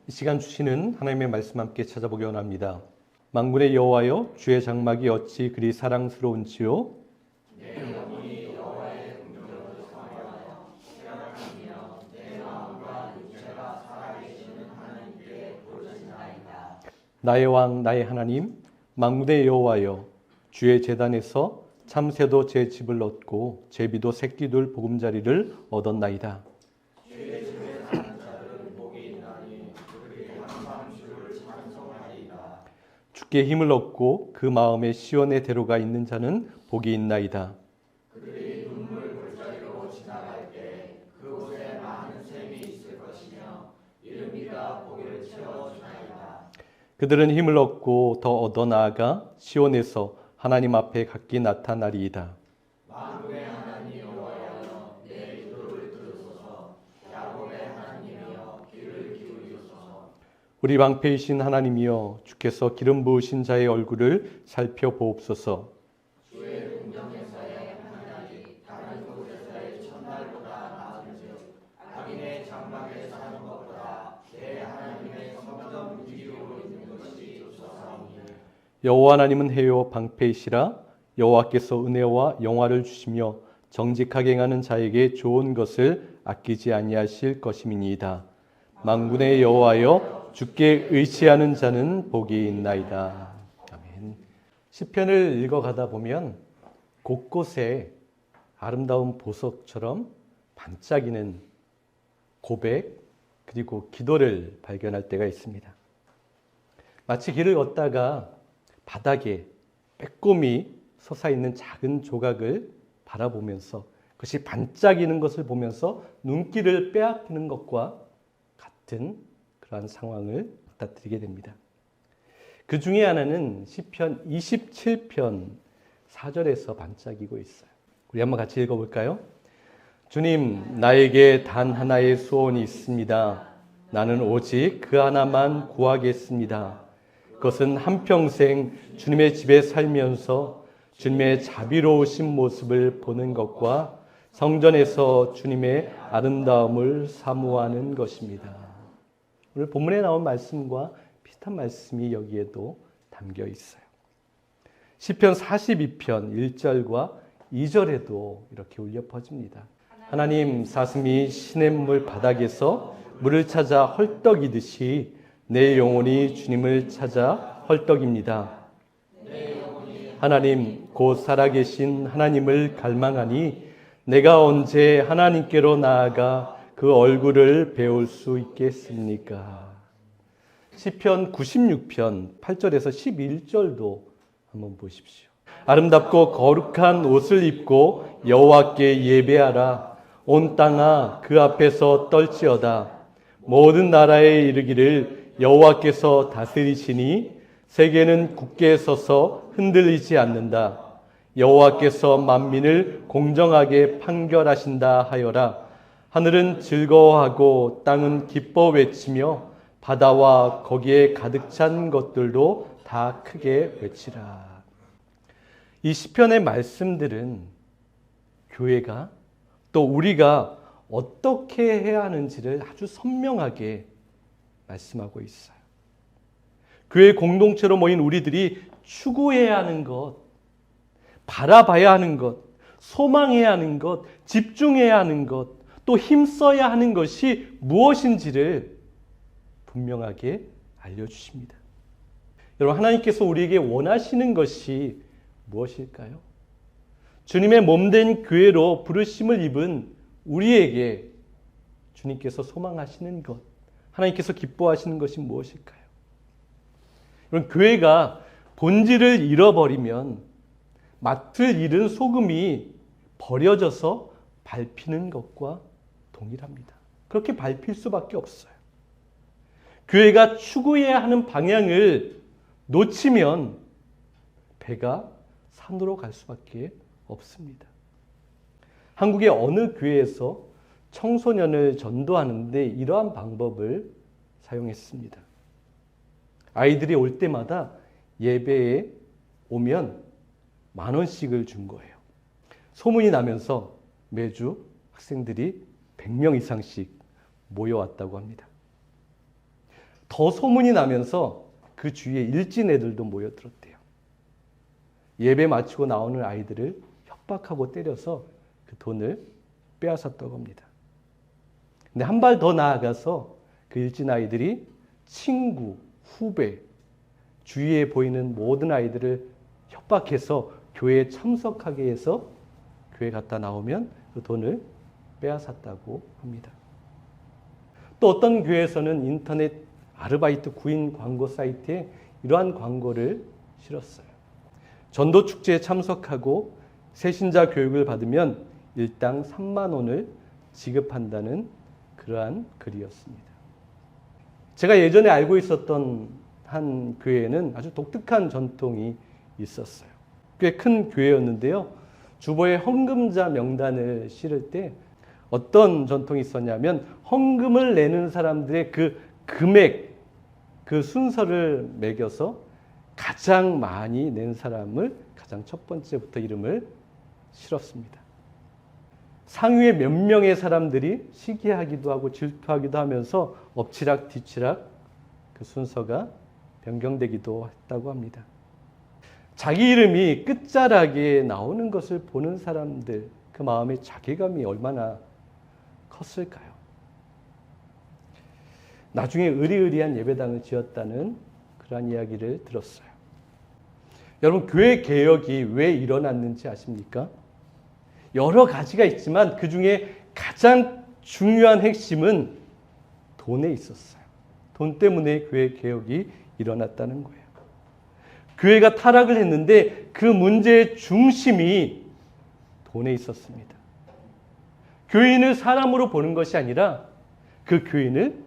이 시간 주시는 하나님의 말씀 함께 찾아보기 원합니다. 만군의 여호와여, 주의 장막이 어찌 그리 사랑스러운지요. 내 영혼이 여호와의 긍휼을 사모하여 실현하며 내 마음과 육체가 살아계시는 하나님께 부르짖나이다. 나의 왕 나의 하나님, 만군의 여호와여, 주의 제단에서 참새도 제 집을 얻고 제비도 새끼들 보금자리를 얻었나이다. 주의 집에 사는 자들은 복이 있나니 그들이 항상 주를 찬송하리이다. 주께 힘을 얻고 그 마음에 시온의 대로가 있는 자는 복이 있나이다. 그들이 눈물 골짜기로 지나갈 때 그곳에 많은 샘이 있을 것이며 이름이가 보기를 채워주나이다. 그들은 힘을 얻고 더 얻어 나아가 시온에서 하나님 앞에 각기 나타나리이다. 만군의 하나님 여호와여, 내 기도를 들으소서. 야곱의 하나님이여, 귀를 기울이소서. 우리 방패이신 하나님이여, 주께서 기름 부으신 자의 얼굴을 살펴보옵소서. 주의 궁정에서의 한날이 다른 곳에서의 첫날보다 나은즉 악인의 장막에 사는 것보다 내 하나님의 성전 무기로 있는 것이 좋사오니. 여호와 하나님은 해요 방패이시라. 여호와께서 은혜와 영화를 주시며 정직하게 행하는 자에게 좋은 것을 아끼지 아니하실 것임이니이다. 만군의 여호와여, 주께 의지하는 자는 복이 있나이다. 아멘. 시편을 읽어가다 보면 곳곳에 아름다운 보석처럼 반짝이는 고백 그리고 기도를 발견할 때가 있습니다. 마치 길을 걷다가 바닥에 빼꼼히 솟아있는 작은 조각을 바라보면서 그것이 반짝이는 것을 보면서 눈길을 빼앗기는 것과 같은 그러한 상황을 받아들이게 됩니다. 그 중에 하나는 시편 27편 4절에서 반짝이고 있어요. 우리 한번 같이 읽어볼까요? 주님, 나에게 단 하나의 소원이 있습니다. 나는 오직 그 하나만 구하겠습니다. 그것은 한평생 주님의 집에 살면서 주님의 자비로우신 모습을 보는 것과 성전에서 주님의 아름다움을 사모하는 것입니다. 오늘 본문에 나온 말씀과 비슷한 말씀이 여기에도 담겨 있어요. 시편 42편 1절과 2절에도 이렇게 울려 퍼집니다. 하나님, 사슴이 시냇물 바닥에서 물을 찾아 헐떡이듯이 내 영혼이 주님을 찾아 헐떡입니다. 하나님, 곧 살아계신 하나님을 갈망하니 내가 언제 하나님께로 나아가 그 얼굴을 배울 수 있겠습니까? 시편 96편 8절에서 11절도 한번 보십시오. 아름답고 거룩한 옷을 입고 여호와께 예배하라. 온 땅아 그 앞에서 떨지어다. 모든 나라에 이르기를 여호와께서 다스리시니 세계는 굳게 서서 흔들리지 않는다. 여호와께서 만민을 공정하게 판결하신다 하여라. 하늘은 즐거워하고 땅은 기뻐 외치며 바다와 거기에 가득 찬 것들도 다 크게 외치라. 이 시편의 말씀들은 교회가 또 우리가 어떻게 해야 하는지를 아주 선명하게 말씀하고 있어요. 교회 공동체로 모인 우리들이 추구해야 하는 것, 바라봐야 하는 것, 소망해야 하는 것, 집중해야 하는 것, 또 힘써야 하는 것이 무엇인지를 분명하게 알려주십니다. 여러분, 하나님께서 우리에게 원하시는 것이 무엇일까요? 주님의 몸된 교회로 부르심을 입은 우리에게 주님께서 소망하시는 것, 하나님께서 기뻐하시는 것이 무엇일까요? 여러분, 교회가 본질을 잃어버리면 맡을 잃은 소금이 버려져서 밟히는 것과 동일합니다. 그렇게 밟힐 수밖에 없어요. 교회가 추구해야 하는 방향을 놓치면 배가 산으로 갈 수밖에 없습니다. 한국의 어느 교회에서 청소년을 전도하는데 이러한 방법을 사용했습니다. 아이들이 올 때마다 예배에 오면 10,000원씩을 준 거예요. 소문이 나면서 매주 학생들이 100명 이상씩 모여왔다고 합니다. 더 소문이 나면서 그 주위에 일진 애들도 모여들었대요. 예배 마치고 나오는 아이들을 협박하고 때려서 그 돈을 빼앗았다고 합니다. 근데 한 발 더 나아가서 그 일진 아이들이 친구, 후배, 주위에 보이는 모든 아이들을 협박해서 교회에 참석하게 해서 교회 갔다 나오면 그 돈을 빼앗았다고 합니다. 또 어떤 교회에서는 인터넷 아르바이트 구인 광고 사이트에 이러한 광고를 실었어요. 전도 축제에 참석하고 새신자 교육을 받으면 일당 3만 원을 지급한다는 그러한 글이었습니다. 제가 예전에 알고 있었던 한 교회에는 아주 독특한 전통이 있었어요. 꽤 큰 교회였는데요. 주보에 헌금자 명단을 실을 때 어떤 전통이 있었냐면 헌금을 내는 사람들의 그 금액, 그 순서를 매겨서 가장 많이 낸 사람을 가장 첫 번째부터 이름을 실었습니다. 상위에 몇 명의 사람들이 시기하기도 하고 질투하기도 하면서 엎치락 뒤치락 그 순서가 변경되기도 했다고 합니다. 자기 이름이 끝자락에 나오는 것을 보는 사람들, 그 마음의 자괴감이 얼마나 컸을까요? 나중에 의리의리한 예배당을 지었다는 그런 이야기를 들었어요. 여러분, 교회 개혁이 왜 일어났는지 아십니까? 여러 가지가 있지만 그 중에 가장 중요한 핵심은 돈에 있었어요. 돈 때문에 교회 개혁이 일어났다는 거예요. 교회가 타락을 했는데 그 문제의 중심이 돈에 있었습니다. 교인을 사람으로 보는 것이 아니라 그 교인을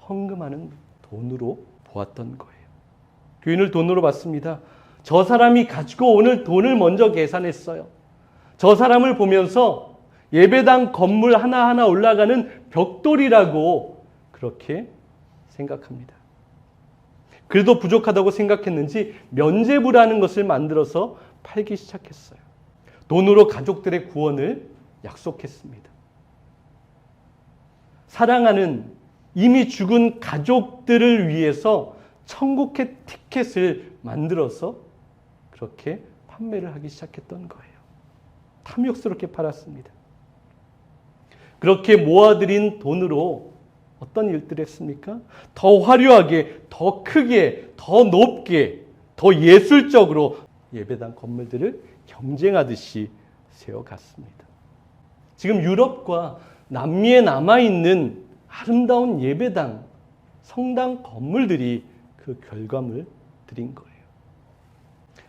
헌금하는 돈으로 보았던 거예요. 교인을 돈으로 봤습니다. 저 사람이 가지고 오늘 돈을 먼저 계산했어요. 저 사람을 보면서 예배당 건물 하나하나 올라가는 벽돌이라고 그렇게 생각합니다. 그래도 부족하다고 생각했는지 면죄부라는 것을 만들어서 팔기 시작했어요. 돈으로 가족들의 구원을 약속했습니다. 사랑하는 이미 죽은 가족들을 위해서 천국의 티켓을 만들어서 그렇게 판매를 하기 시작했던 거예요. 탐욕스럽게 팔았습니다. 그렇게 모아들인 돈으로 어떤 일들을 했습니까? 더 화려하게, 더 크게, 더 높게, 더 예술적으로 예배당 건물들을 경쟁하듯이 세워갔습니다. 지금 유럽과 남미에 남아있는 아름다운 예배당, 성당 건물들이 그 결과물들인 거예요.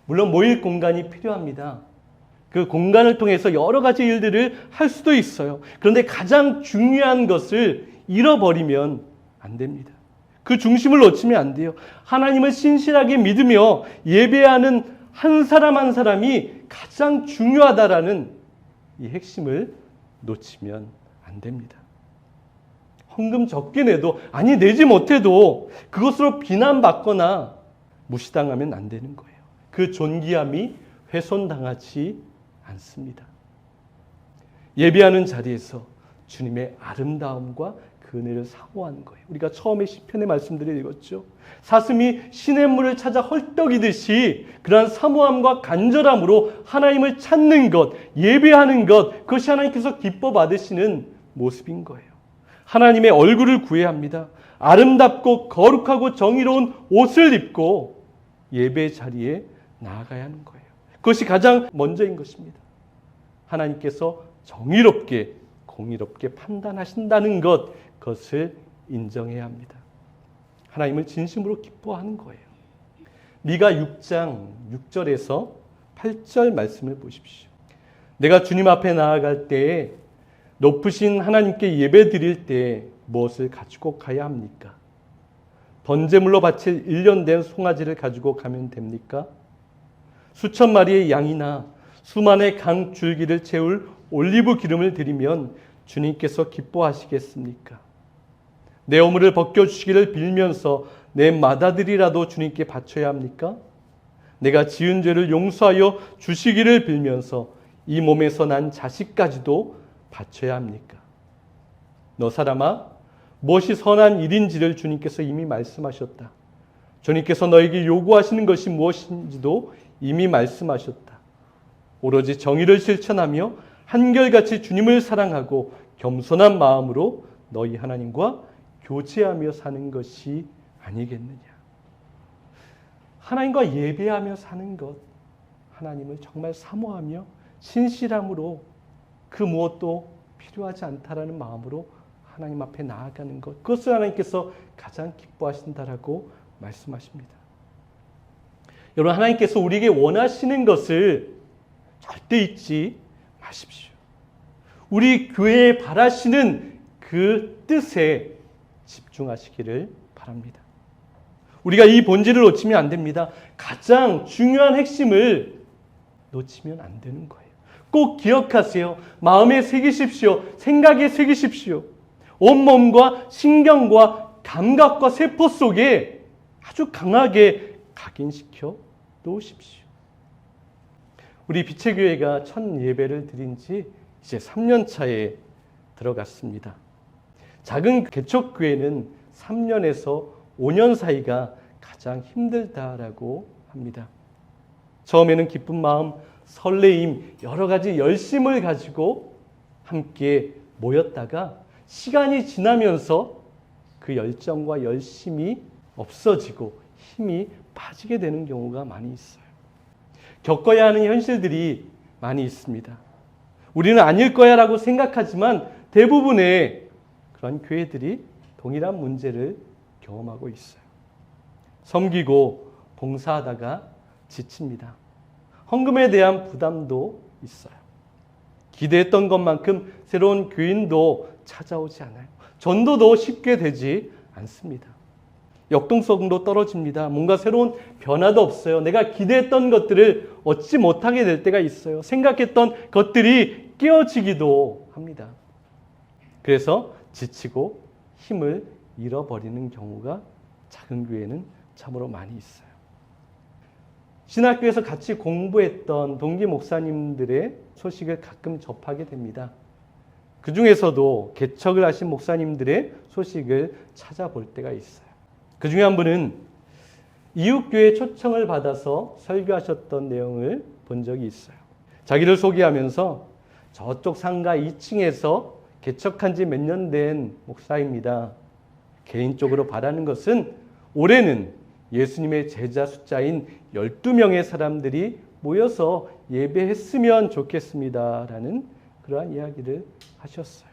물론 모일 공간이 필요합니다. 그 공간을 통해서 여러 가지 일들을 할 수도 있어요. 그런데 가장 중요한 것을 잃어버리면 안 됩니다. 그 중심을 놓치면 안 돼요. 하나님을 신실하게 믿으며 예배하는 한 사람 한 사람이 가장 중요하다라는 이 핵심을 놓치면 안 됩니다. 헌금 적게 내도, 아니 내지 못해도 그것으로 비난받거나 무시당하면 안 되는 거예요. 그 존귀함이 훼손당하지 않습니다. 예배하는 자리에서 주님의 아름다움과 그 은혜를 사모하는 거예요. 우리가 처음에 시편의 말씀들을 읽었죠. 사슴이 시냇물을 찾아 헐떡이듯이 그러한 사모함과 간절함으로 하나님을 찾는 것, 예배하는 것, 그것이 하나님께서 기뻐 받으시는 모습인 거예요. 하나님의 얼굴을 구해야 합니다. 아름답고 거룩하고 정의로운 옷을 입고 예배 자리에 나아가야 하는 거예요. 그것이 가장 먼저인 것입니다. 하나님께서 정의롭게 공의롭게 판단하신다는 것, 그것을 인정해야 합니다. 하나님을 진심으로 기뻐하는 거예요. 미가 6장 6절에서 8절 말씀을 보십시오. 내가 주님 앞에 나아갈 때에 높으신 하나님께 예배 드릴 때에 무엇을 가지고 가야 합니까? 번제물로 바칠 1년 된 송아지를 가지고 가면 됩니까? 수천 마리의 양이나 수만의 강 줄기를 채울 올리브 기름을 드리면 주님께서 기뻐하시겠습니까? 내 허물을 벗겨주시기를 빌면서 내 맏아들이라도 주님께 바쳐야 합니까? 내가 지은 죄를 용서하여 주시기를 빌면서 이 몸에서 난 자식까지도 바쳐야 합니까? 너 사람아, 무엇이 선한 일인지를 주님께서 이미 말씀하셨다. 주님께서 너에게 요구하시는 것이 무엇인지도 이미 말씀하셨다. 오로지 정의를 실천하며 한결같이 주님을 사랑하고 겸손한 마음으로 너희 하나님과 교제하며 사는 것이 아니겠느냐. 하나님과 예배하며 사는 것, 하나님을 정말 사모하며 신실함으로 그 무엇도 필요하지 않다라는 마음으로 하나님 앞에 나아가는 것, 그것을 하나님께서 가장 기뻐하신다라고 말씀하십니다. 여러분, 하나님께서 우리에게 원하시는 것을 절대 잊지 마십시오. 우리 교회에 바라시는 그 뜻에 집중하시기를 바랍니다. 우리가 이 본질을 놓치면 안 됩니다. 가장 중요한 핵심을 놓치면 안 되는 거예요. 꼭 기억하세요. 마음에 새기십시오. 생각에 새기십시오. 온몸과 신경과 감각과 세포 속에 아주 강하게 각인시켜 놓으십시오. 우리 빛의 교회가 첫 예배를 드린 지 이제 3년 차에 들어갔습니다. 작은 개척교회는 3년에서 5년 사이가 가장 힘들다라고 합니다. 처음에는 기쁜 마음, 설레임, 여러 가지 열심을 가지고 함께 모였다가 시간이 지나면서 그 열정과 열심이 없어지고 힘이 빠지게 되는 경우가 많이 있어요. 겪어야 하는 현실들이 많이 있습니다. 우리는 아닐 거야 라고 생각하지만 대부분의 그런 교회들이 동일한 문제를 경험하고 있어요. 섬기고 봉사하다가 지칩니다. 헌금에 대한 부담도 있어요. 기대했던 것만큼 새로운 교인도 찾아오지 않아요. 전도도 쉽게 되지 않습니다. 역동성도 떨어집니다. 뭔가 새로운 변화도 없어요. 내가 기대했던 것들을 얻지 못하게 될 때가 있어요. 생각했던 것들이 깨어지기도 합니다. 그래서 지치고 힘을 잃어버리는 경우가 작은 교회는 참으로 많이 있어요. 신학교에서 같이 공부했던 동기 목사님들의 소식을 가끔 접하게 됩니다. 그 중에서도 개척을 하신 목사님들의 소식을 찾아볼 때가 있어요. 그 중에 한 분은 이웃교회 초청을 받아서 설교하셨던 내용을 본 적이 있어요. 자기를 소개하면서 저쪽 상가 2층에서 개척한 지 몇 년 된 목사입니다. 개인적으로 바라는 것은 올해는 예수님의 제자 숫자인 12명의 사람들이 모여서 예배했으면 좋겠습니다. 라는 그러한 이야기를 하셨어요.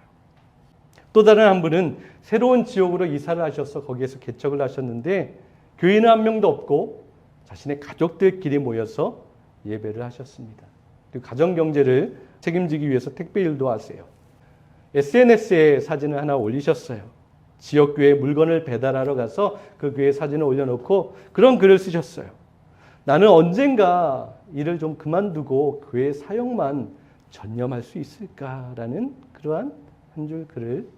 또 다른 한 분은 새로운 지역으로 이사를 하셔서 거기에서 개척을 하셨는데 교인은 한 명도 없고 자신의 가족들끼리 모여서 예배를 하셨습니다. 그리고 가정경제를 책임지기 위해서 택배 일도 하세요. SNS에 사진을 하나 올리셨어요. 지역교회에 물건을 배달하러 가서 그 교회 사진을 올려놓고 그런 글을 쓰셨어요. 나는 언젠가 일을 좀 그만두고 교회 사역만 전념할 수 있을까라는 그러한 한 줄 글을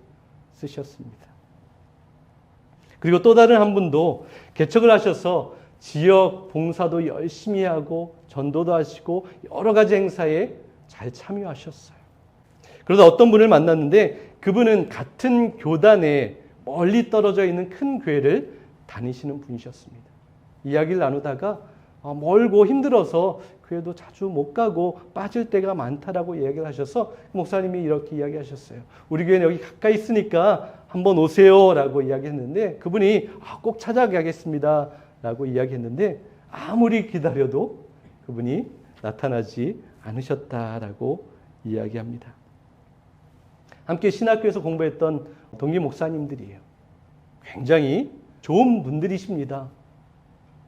쓰셨습니다. 그리고 또 다른 한 분도 개척을 하셔서 지역 봉사도 열심히 하고 전도도 하시고 여러 가지 행사에 잘 참여하셨어요. 그러다 어떤 분을 만났는데 그분은 같은 교단에 멀리 떨어져 있는 큰 교회를 다니시는 분이셨습니다. 이야기를 나누다가 멀고 힘들어서 교회도 자주 못 가고 빠질 때가 많다라고 이야기를 하셔서 목사님이 이렇게 이야기하셨어요. 우리 교회는 여기 가까이 있으니까 한번 오세요 라고 이야기했는데 그분이 꼭 찾아가겠습니다 라고 이야기했는데 아무리 기다려도 그분이 나타나지 않으셨다라고 이야기합니다. 함께 신학교에서 공부했던 동기 목사님들이에요. 굉장히 좋은 분들이십니다.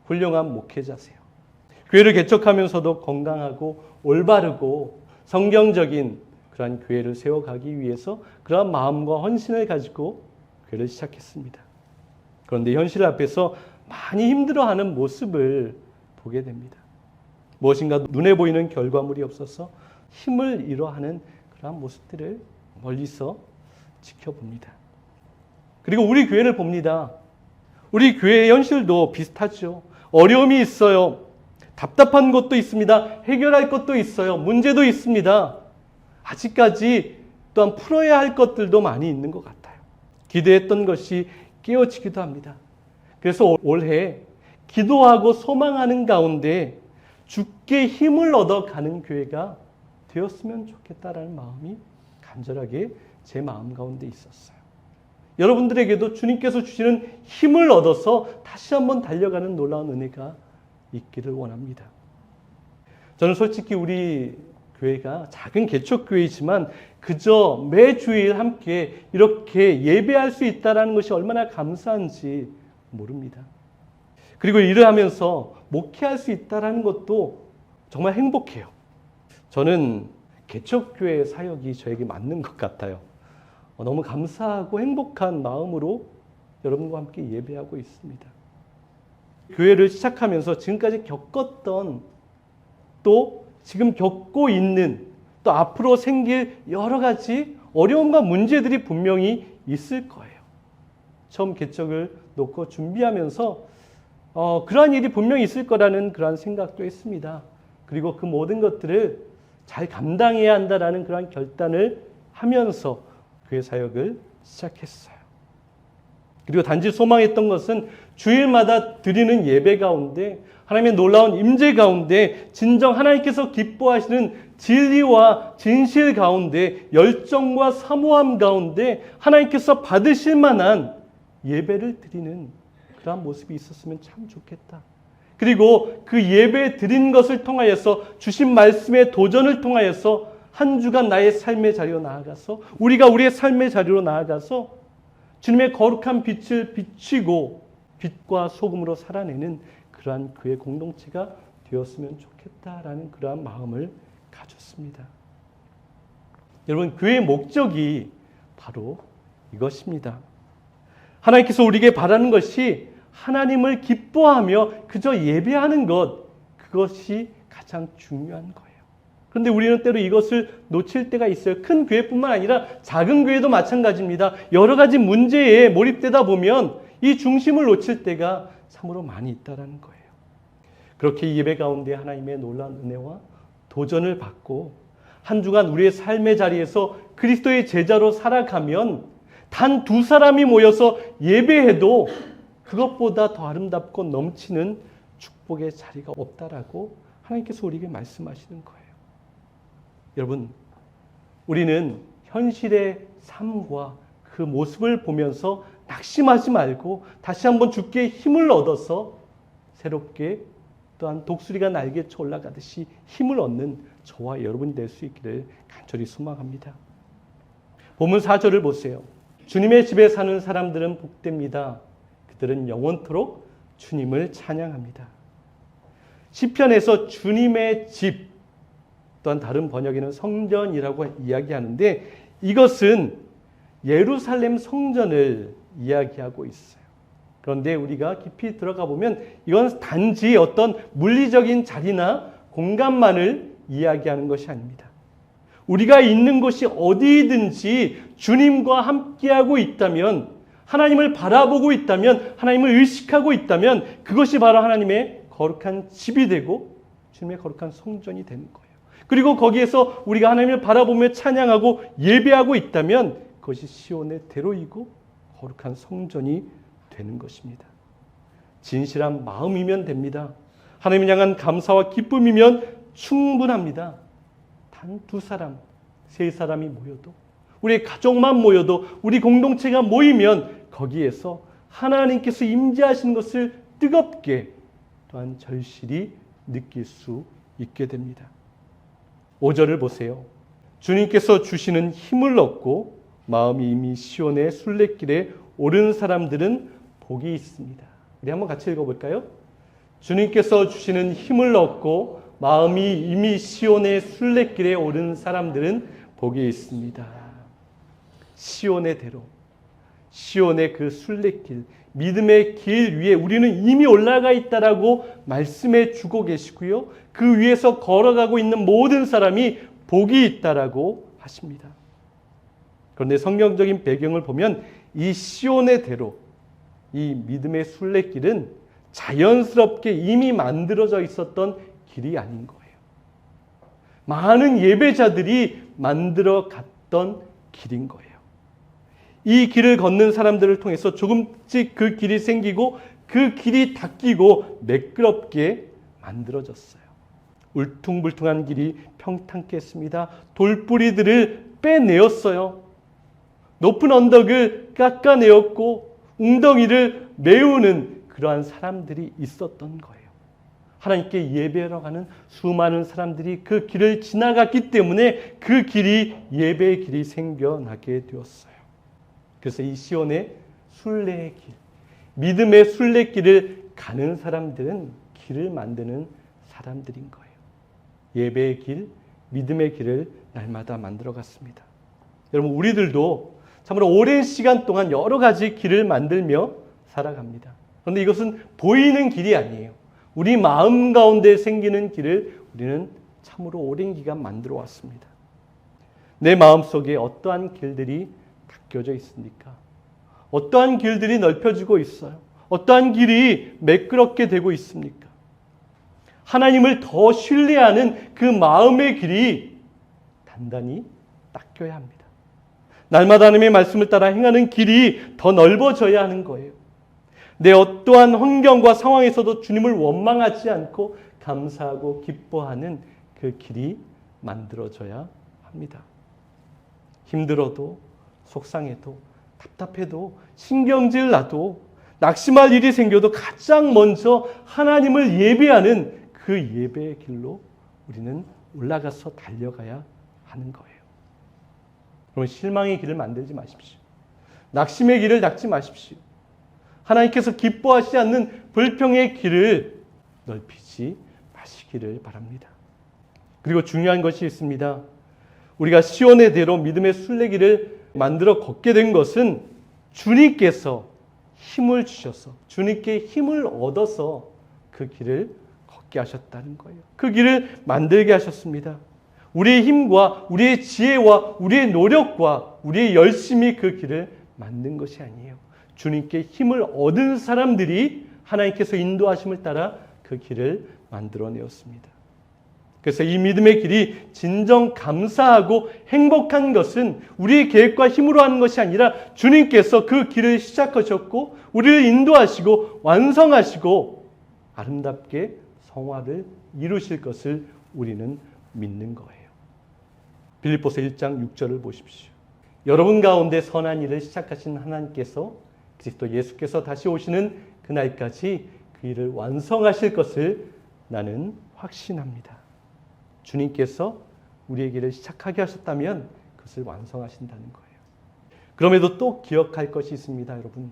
훌륭한 목회자세요. 교회를 개척하면서도 건강하고 올바르고 성경적인 그러한 교회를 세워가기 위해서 그러한 마음과 헌신을 가지고 교회를 시작했습니다. 그런데 현실 앞에서 많이 힘들어하는 모습을 보게 됩니다. 무엇인가 눈에 보이는 결과물이 없어서 힘을 잃어하는 그러한 모습들을 멀리서 지켜봅니다. 그리고 우리 교회를 봅니다. 우리 교회의 현실도 비슷하죠. 어려움이 있어요. 답답한 것도 있습니다. 해결할 것도 있어요. 문제도 있습니다. 아직까지 또한 풀어야 할 것들도 많이 있는 것 같아요. 기대했던 것이 깨어지기도 합니다. 그래서 올해 기도하고 소망하는 가운데 주께 힘을 얻어가는 교회가 되었으면 좋겠다라는 마음이 간절하게 제 마음 가운데 있었어요. 여러분들에게도 주님께서 주시는 힘을 얻어서 다시 한번 달려가는 놀라운 은혜가 있기를 원합니다. 저는 솔직히 우리 교회가 작은 개척교회이지만 그저 매주일 함께 이렇게 예배할 수 있다는 것이 얼마나 감사한지 모릅니다. 그리고 일을 하면서 목회할 수 있다는 것도 정말 행복해요. 저는 개척교회 사역이 저에게 맞는 것 같아요. 너무 감사하고 행복한 마음으로 여러분과 함께 예배하고 있습니다. 교회를 시작하면서 지금까지 겪었던 또 지금 겪고 있는 또 앞으로 생길 여러 가지 어려움과 문제들이 분명히 있을 거예요. 처음 개척을 놓고 준비하면서 그러한 일이 분명히 있을 거라는 그러한 생각도 했습니다. 그리고 그 모든 것들을 잘 감당해야 한다라는 그러한 결단을 하면서 교회 사역을 시작했어요. 그리고 단지 소망했던 것은 주일마다 드리는 예배 가운데 하나님의 놀라운 임재 가운데 진정 하나님께서 기뻐하시는 진리와 진실 가운데 열정과 사모함 가운데 하나님께서 받으실 만한 예배를 드리는 그러한 모습이 있었으면 참 좋겠다. 그리고 그 예배 드린 것을 통하여서 주신 말씀의 도전을 통하여서 한 주간 나의 삶의 자리로 나아가서 우리가 우리의 삶의 자리로 나아가서 주님의 거룩한 빛을 비추고 빛과 소금으로 살아내는 그러한 그의 공동체가 되었으면 좋겠다라는 그러한 마음을 가졌습니다. 여러분, 교회의 목적이 바로 이것입니다. 하나님께서 우리에게 바라는 것이 하나님을 기뻐하며 그저 예배하는 것, 그것이 가장 중요한 거예요. 그런데 우리는 때로 이것을 놓칠 때가 있어요. 큰 교회뿐만 아니라 작은 교회도 마찬가지입니다. 여러 가지 문제에 몰입되다 보면 이 중심을 놓칠 때가 참으로 많이 있다는 거예요. 그렇게 예배 가운데 하나님의 놀라운 은혜와 도전을 받고 한 주간 우리의 삶의 자리에서 그리스도의 제자로 살아가면 단 두 사람이 모여서 예배해도 그것보다 더 아름답고 넘치는 축복의 자리가 없다라고 하나님께서 우리에게 말씀하시는 거예요. 여러분, 우리는 현실의 삶과 그 모습을 보면서 낙심하지 말고 다시 한번 주께 힘을 얻어서 새롭게 또한 독수리가 날개쳐 올라가듯이 힘을 얻는 저와 여러분이 될 수 있기를 간절히 소망합니다. 본문 4절을 보세요. 주님의 집에 사는 사람들은 복됩니다. 그들은 영원토록 주님을 찬양합니다. 시편에서 주님의 집, 또한 다른 번역에는 성전이라고 이야기하는데 이것은 예루살렘 성전을 이야기하고 있어요. 그런데 우리가 깊이 들어가 보면 이건 단지 어떤 물리적인 자리나 공간만을 이야기하는 것이 아닙니다. 우리가 있는 곳이 어디든지 주님과 함께하고 있다면, 하나님을 바라보고 있다면, 하나님을 의식하고 있다면 그것이 바로 하나님의 거룩한 집이 되고 주님의 거룩한 성전이 되는 거예요. 그리고 거기에서 우리가 하나님을 바라보며 찬양하고 예배하고 있다면 그것이 시온의 대로이고 거룩한 성전이 되는 것입니다. 진실한 마음이면 됩니다. 하나님을 향한 감사와 기쁨이면 충분합니다. 단 두 사람, 세 사람이 모여도, 우리 가족만 모여도, 우리 공동체가 모이면 거기에서 하나님께서 임재하시는 것을 뜨겁게 또한 절실히 느낄 수 있게 됩니다. 5절을 보세요. 주님께서 주시는 힘을 얻고 마음이 이미 시온의 순례길에 오른 사람들은 복이 있습니다. 우리 한번 같이 읽어볼까요? 주님께서 주시는 힘을 얻고 마음이 이미 시온의 순례길에 오른 사람들은 복이 있습니다. 시온의 대로, 시온의 그 순례길, 믿음의 길 위에 우리는 이미 올라가 있다라고 말씀해 주고 계시고요. 그 위에서 걸어가고 있는 모든 사람이 복이 있다라고 하십니다. 그런데 성경적인 배경을 보면 이 시온의 대로, 이 믿음의 순례길은 자연스럽게 이미 만들어져 있었던 길이 아닌 거예요. 많은 예배자들이 만들어 갔던 길인 거예요. 이 길을 걷는 사람들을 통해서 조금씩 그 길이 생기고 그 길이 닦이고 매끄럽게 만들어졌어요. 울퉁불퉁한 길이 평탄케 했습니다. 돌뿌리들을 빼내었어요. 높은 언덕을 깎아내었고 웅덩이를 메우는 그러한 사람들이 있었던 거예요. 하나님께 예배하러 가는 수많은 사람들이 그 길을 지나갔기 때문에 그 길이 예배의 길이 생겨나게 되었어요. 그래서 이 시온의 순례의 길, 믿음의 순례길을 가는 사람들은 길을 만드는 사람들인 거예요. 예배의 길, 믿음의 길을 날마다 만들어갔습니다. 여러분, 우리들도 참으로 오랜 시간 동안 여러 가지 길을 만들며 살아갑니다. 그런데 이것은 보이는 길이 아니에요. 우리 마음 가운데 생기는 길을 우리는 참으로 오랜 기간 만들어 왔습니다. 내 마음속에 어떠한 길들이 닦여져 있습니까? 어떠한 길들이 넓혀지고 있어요? 어떠한 길이 매끄럽게 되고 있습니까? 하나님을 더 신뢰하는 그 마음의 길이 단단히 닦여야 합니다. 날마다 하나님의 말씀을 따라 행하는 길이 더 넓어져야 하는 거예요. 내 어떠한 환경과 상황에서도 주님을 원망하지 않고 감사하고 기뻐하는 그 길이 만들어져야 합니다. 힘들어도 속상해도 답답해도 신경질 나도 낙심할 일이 생겨도 가장 먼저 하나님을 예배하는 그 예배의 길로 우리는 올라가서 달려가야 하는 거예요. 그럼 실망의 길을 만들지 마십시오. 낙심의 길을 닦지 마십시오. 하나님께서 기뻐하시지 않는 불평의 길을 넓히지 마시기를 바랍니다. 그리고 중요한 것이 있습니다. 우리가 시온의 대로 믿음의 순례길을 만들어 걷게 된 것은 주님께서 힘을 주셔서 주님께 힘을 얻어서 그 길을 걷게 하셨다는 거예요. 그 길을 만들게 하셨습니다. 우리의 힘과 우리의 지혜와 우리의 노력과 우리의 열심이 그 길을 만든 것이 아니에요. 주님께 힘을 얻은 사람들이 하나님께서 인도하심을 따라 그 길을 만들어내었습니다. 그래서 이 믿음의 길이 진정 감사하고 행복한 것은 우리의 계획과 힘으로 하는 것이 아니라 주님께서 그 길을 시작하셨고 우리를 인도하시고 완성하시고 아름답게 성화를 이루실 것을 우리는 믿는 거예요. 빌립보서 1장 6절을 보십시오. 여러분 가운데 선한 일을 시작하신 하나님께서 그리스도 예수께서 다시 오시는 그날까지 그 일을 완성하실 것을 나는 확신합니다. 주님께서 우리의 길을 시작하게 하셨다면 그것을 완성하신다는 거예요. 그럼에도 또 기억할 것이 있습니다, 여러분.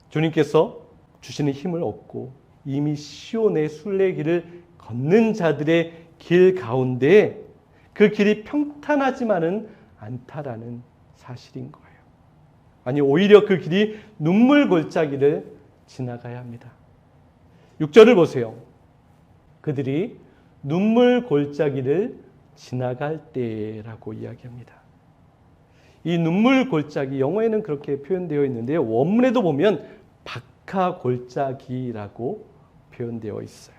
주님께서 주시는 힘을 얻고 이미 시온의 순례길을 걷는 자들의 길 가운데 그 길이 평탄하지만은 않다라는 사실인 거예요. 아니, 오히려 그 길이 눈물 골짜기를 지나가야 합니다. 6절을 보세요. 그들이 눈물 골짜기를 지나갈 때라고 이야기합니다. 이 눈물 골짜기, 영어에는 그렇게 표현되어 있는데요. 원문에도 보면 박하 골짜기라고 표현되어 있어요.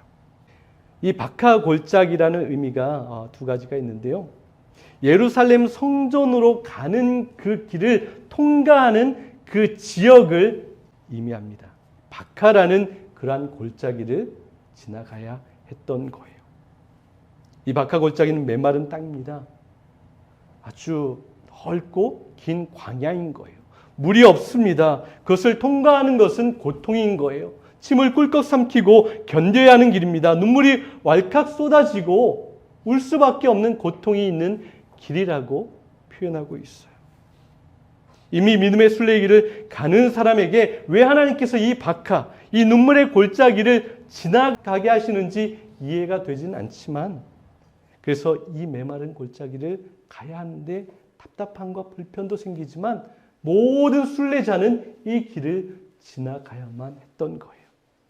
이 박하 골짜기라는 의미가 두 가지가 있는데요. 예루살렘 성전으로 가는 그 길을 통과하는 그 지역을 의미합니다. 박하라는 그러한 골짜기를 지나가야 했던 거예요. 이 박하 골짜기는 메마른 땅입니다. 아주 넓고 긴 광야인 거예요. 물이 없습니다. 그것을 통과하는 것은 고통인 거예요. 침을 꿀꺽 삼키고 견뎌야 하는 길입니다. 눈물이 왈칵 쏟아지고 울 수밖에 없는 고통이 있는 길이라고 표현하고 있어요. 이미 믿음의 순례의 길을 가는 사람에게 왜 하나님께서 이 박하, 이 눈물의 골짜기를 지나가게 하시는지 이해가 되진 않지만 그래서 이 메마른 골짜기를 가야 하는데 답답함과 불편도 생기지만 모든 순례자는 이 길을 지나가야만 했던 거예요.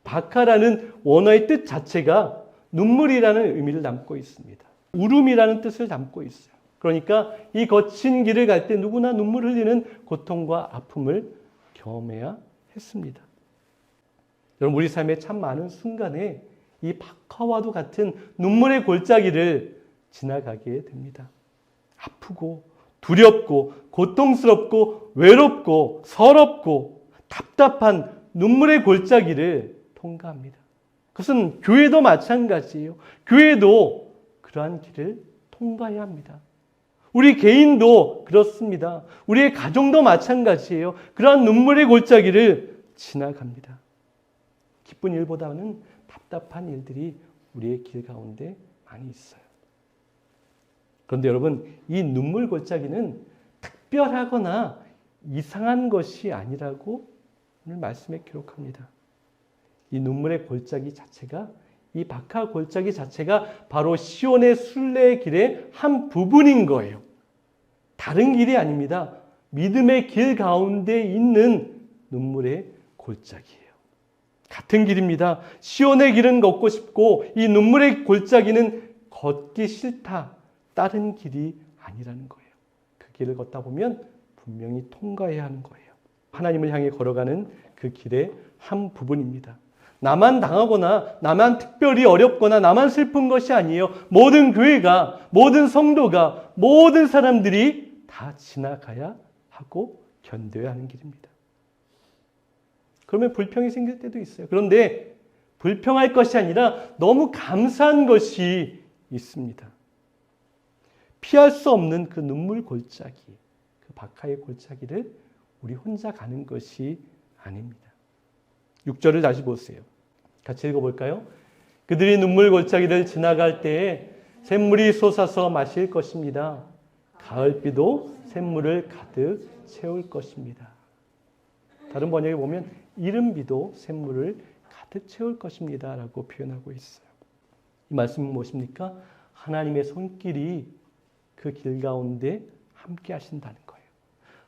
박하라는 원어의 뜻 자체가 눈물이라는 의미를 담고 있습니다. 울음이라는 뜻을 담고 있어요. 그러니까 이 거친 길을 갈 때 누구나 눈물 흘리는 고통과 아픔을 경험해야 했습니다. 여러분, 우리 삶에 참 많은 순간에 이 박하와도 같은 눈물의 골짜기를 지나가게 됩니다. 아프고 두렵고 고통스럽고 외롭고 서럽고 답답한 눈물의 골짜기를 통과합니다. 그것은 교회도 마찬가지예요. 교회도 그러한 길을 통과해야 합니다. 우리 개인도 그렇습니다. 우리의 가정도 마찬가지예요. 그러한 눈물의 골짜기를 지나갑니다. 기쁜 일보다는 답답한 일들이 우리의 길 가운데 많이 있어요. 그런데 여러분, 이 눈물 골짜기는 특별하거나 이상한 것이 아니라고 오늘 말씀에 기록합니다. 이 눈물의 골짜기 자체가, 이 박하 골짜기 자체가 바로 시온의 순례의 길의 한 부분인 거예요. 다른 길이 아닙니다. 믿음의 길 가운데 있는 눈물의 골짜기예요. 같은 길입니다. 시온의 길은 걷고 싶고 이 눈물의 골짜기는 걷기 싫다. 다른 길이 아니라는 거예요. 그 길을 걷다 보면 분명히 통과해야 하는 거예요. 하나님을 향해 걸어가는 그 길의 한 부분입니다. 나만 당하거나 나만 특별히 어렵거나 나만 슬픈 것이 아니에요. 모든 교회가, 모든 성도가, 모든 사람들이 다 지나가야 하고 견뎌야 하는 길입니다. 그러면 불평이 생길 때도 있어요. 그런데 불평할 것이 아니라 너무 감사한 것이 있습니다. 피할 수 없는 그 눈물 골짜기, 그 박하의 골짜기를 우리 혼자 가는 것이 아닙니다. 6절을 다시 보세요. 같이 읽어볼까요? 그들이 눈물 골짜기를 지나갈 때에 샘물이 솟아서 마실 것입니다. 가을비도 샘물을 가득 채울 것입니다. 다른 번역에 보면 이른비도 샘물을 가득 채울 것입니다 라고 표현하고 있어요. 이 말씀은 무엇입니까? 하나님의 손길이 그 길 가운데 함께 하신다는 거예요.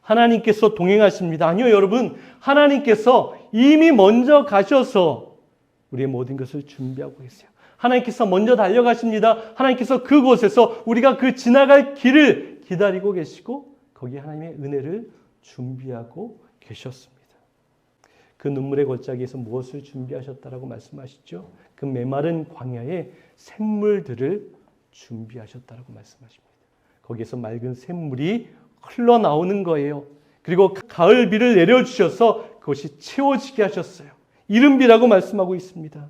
하나님께서 동행하십니다. 아니요, 여러분. 하나님께서 이미 먼저 가셔서 우리의 모든 것을 준비하고 계세요. 하나님께서 먼저 달려가십니다. 하나님께서 그곳에서 우리가 그 지나갈 길을 기다리고 계시고 거기에 하나님의 은혜를 준비하고 계셨습니다. 그 눈물의 골짜기에서 무엇을 준비하셨다라고 말씀하시죠? 그 메마른 광야에 샘물들을 준비하셨다라고 말씀하십니다. 거기에서 맑은 샘물이 흘러나오는 거예요. 그리고 가을 비를 내려주셔서 그것이 채워지게 하셨어요. 이른비라고 말씀하고 있습니다.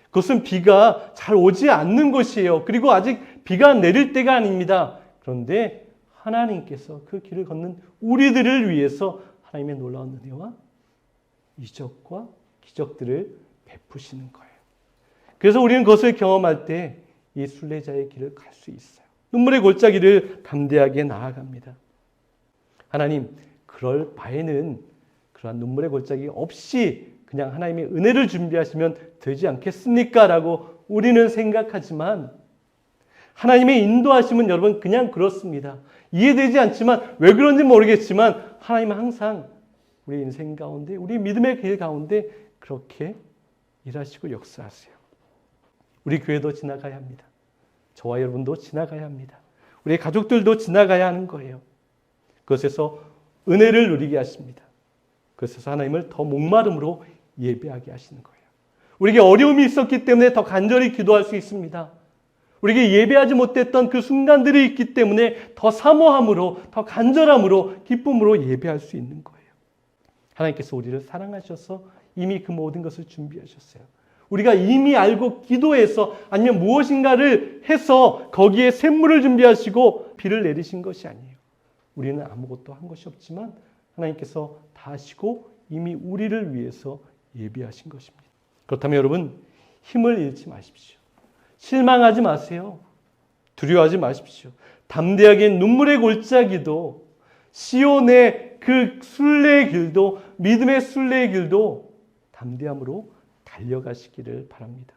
그것은 비가 잘 오지 않는 것이에요. 그리고 아직 비가 내릴 때가 아닙니다. 그런데 하나님께서 그 길을 걷는 우리들을 위해서 하나님의 놀라운 은혜와 이적과 기적들을 베푸시는 거예요. 그래서 우리는 그것을 경험할 때 이 순례자의 길을 갈 수 있어요. 눈물의 골짜기를 담대하게 나아갑니다. 하나님, 그럴 바에는 그러한 눈물의 골짜기 없이 그냥 하나님의 은혜를 준비하시면 되지 않겠습니까? 라고 우리는 생각하지만 하나님의 인도하심은 여러분 그냥 그렇습니다. 이해되지 않지만 왜 그런지 모르겠지만 하나님은 항상 우리 인생 가운데, 우리 믿음의 길 가운데 그렇게 일하시고 역사하세요. 우리 교회도 지나가야 합니다. 저와 여러분도 지나가야 합니다. 우리 가족들도 지나가야 하는 거예요. 그것에서 은혜를 누리게 하십니다. 그것에서 하나님을 더 목마름으로 예배하게 하시는 거예요. 우리에게 어려움이 있었기 때문에 더 간절히 기도할 수 있습니다. 우리에게 예배하지 못했던 그 순간들이 있기 때문에 더 사모함으로, 더 간절함으로, 기쁨으로 예배할 수 있는 거예요. 하나님께서 우리를 사랑하셔서 이미 그 모든 것을 준비하셨어요. 우리가 이미 알고 기도해서 아니면 무엇인가를 해서 거기에 샘물을 준비하시고 비를 내리신 것이 아니에요. 우리는 아무것도 한 것이 없지만 하나님께서 다 하시고 이미 우리를 위해서 예비하신 것입니다. 그렇다면 여러분, 힘을 잃지 마십시오. 실망하지 마세요. 두려워하지 마십시오. 담대하게 눈물의 골짜기도, 시온의 그 순례의 길도, 믿음의 순례의 길도 담대함으로 달려가시기를 바랍니다.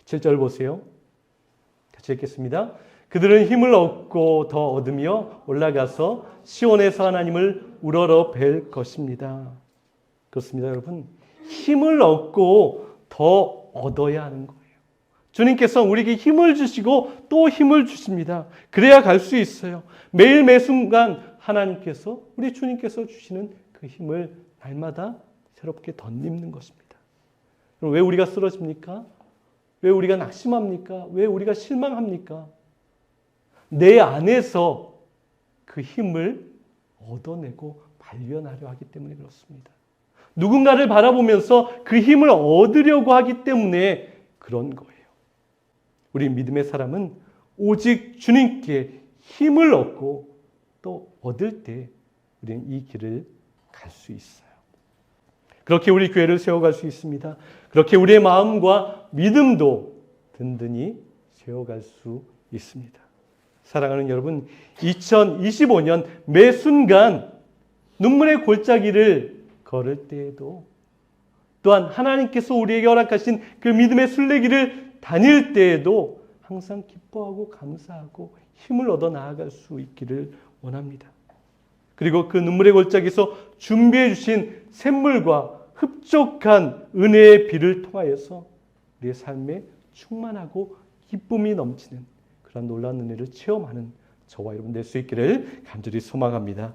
7절 보세요. 같이 읽겠습니다. 그들은 힘을 얻고 더 얻으며 올라가서 시온에서 하나님을 우러러 뵐 것입니다. 그렇습니다, 여러분. 힘을 얻고 더 얻어야 하는 거예요. 주님께서 우리에게 힘을 주시고 또 힘을 주십니다. 그래야 갈 수 있어요. 매일 매 순간 하나님께서, 우리 주님께서 주시는 그 힘을 날마다 새롭게 덧입는 것입니다. 왜 우리가 쓰러집니까? 왜 우리가 낙심합니까? 왜 우리가 실망합니까? 내 안에서 그 힘을 얻어내고 발견하려 하기 때문에 그렇습니다. 누군가를 바라보면서 그 힘을 얻으려고 하기 때문에 그런 거예요. 우리 믿음의 사람은 오직 주님께 힘을 얻고 또 얻을 때 우리는 이 길을 갈 수 있어요. 그렇게 우리 교회를 세워갈 수 있습니다. 그렇게 우리의 마음과 믿음도 든든히 세워갈 수 있습니다. 사랑하는 여러분, 2025년 매 순간 눈물의 골짜기를 걸을 때에도 또한 하나님께서 우리에게 허락하신 그 믿음의 순례길을 다닐 때에도 항상 기뻐하고 감사하고 힘을 얻어 나아갈 수 있기를 원합니다. 그리고 그 눈물의 골짜기에서 준비해 주신 샘물과 흡족한 은혜의 비를 통하여서 우리의 삶에 충만하고 기쁨이 넘치는 그런 놀라운 은혜를 체험하는 저와 여러분 될 수 있기를 간절히 소망합니다.